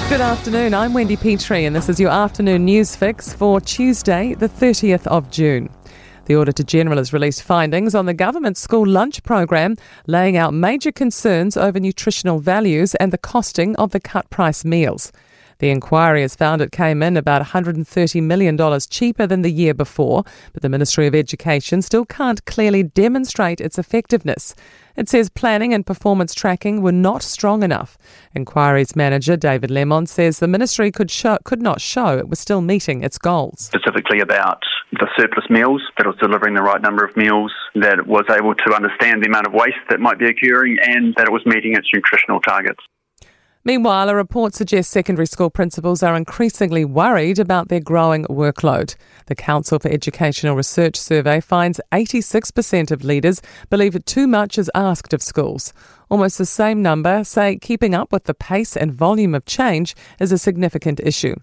Good afternoon, I'm Wendy Petrie and this is your afternoon news fix for Tuesday, the 30th of June. The Auditor-General has released findings on the government school lunch program, laying out major concerns over nutritional values and the costing of the cut-price meals. The inquiry has found it came in about $130 million cheaper than the year before, but the Ministry of Education still can't clearly demonstrate its effectiveness. It says planning and performance tracking were not strong enough. Inquiries manager David Lemon says the ministry could not show it was still meeting its goals. Specifically about the surplus meals, that it was delivering the right number of meals, that it was able to understand the amount of waste that might be occurring, and that it was meeting its nutritional targets. Meanwhile, a report suggests secondary school principals are increasingly worried about their growing workload. The Council for Educational Research survey finds 86% of leaders believe too much is asked of schools. Almost the same number say keeping up with the pace and volume of change is a significant issue.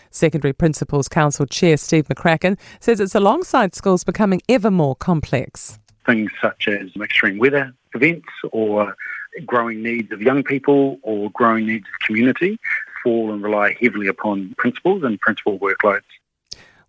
Secondary Principals Council Chair Steve McCracken says it's alongside schools becoming ever more complex. Things such as extreme weather events or growing needs of young people or growing needs of community fall and rely heavily upon principals and principal workloads.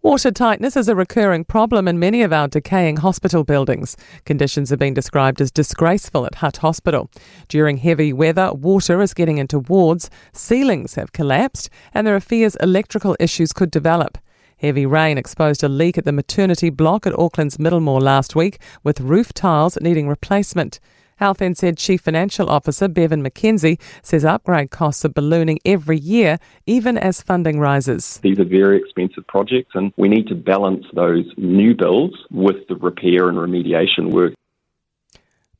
Water tightness is a recurring problem in many of our decaying hospital buildings. Conditions have been described as disgraceful at Hutt Hospital. During heavy weather, water is getting into wards, ceilings have collapsed, and there are fears electrical issues could develop. Heavy rain exposed a leak at the maternity block at Auckland's Middlemore last week, with roof tiles needing replacement. Health NZ Chief Financial Officer Bevan McKenzie says upgrade costs are ballooning every year, even as funding rises. These are very expensive projects and we need to balance those new builds with the repair and remediation work.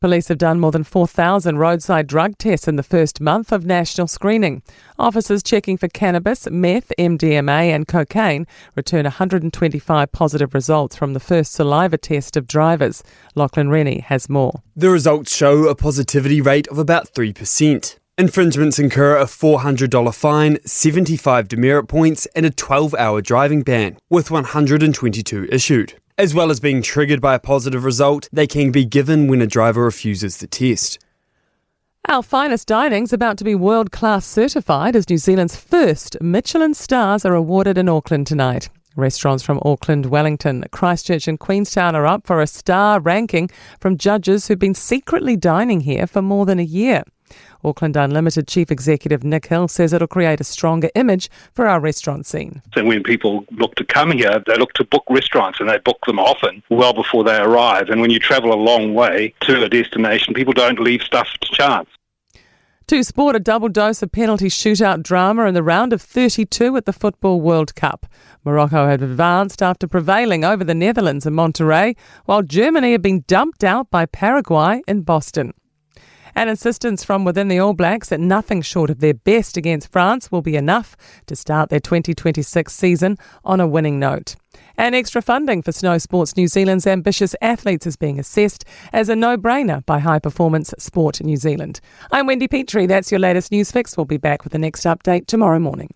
Police have done more than 4,000 roadside drug tests in the first month of national screening. Officers checking for cannabis, meth, MDMA and cocaine return 125 positive results from the first saliva test of drivers. Lachlan Rennie has more. The results show a positivity rate of about 3%. Infringements incur a $400 fine, 75 demerit points and a 12-hour driving ban, with 122 issued. As well as being triggered by a positive result, they can be given when a driver refuses the test. Our finest dining's about to be world-class certified as New Zealand's first Michelin stars are awarded in Auckland tonight. Restaurants from Auckland, Wellington, Christchurch and Queenstown are up for a star ranking from judges who've been secretly dining here for more than a year. Auckland Unlimited Chief Executive Nick Hill says it'll create a stronger image for our restaurant scene. So when people look to come here, they look to book restaurants and they book them often, well before they arrive. And when you travel a long way to a destination, people don't leave stuff to chance. To sport, a double dose of penalty shootout drama in the round of 32 at the Football World Cup. Morocco had advanced after prevailing over the Netherlands in Monterrey, while Germany had been dumped out by Paraguay in Boston. An insistence from within the All Blacks that nothing short of their best against France will be enough to start their 2026 season on a winning note. And extra funding for Snow Sports New Zealand's ambitious athletes is being assessed as a no-brainer by High Performance Sport New Zealand. I'm Wendy Petrie. That's your latest news fix. We'll be back with the next update tomorrow morning.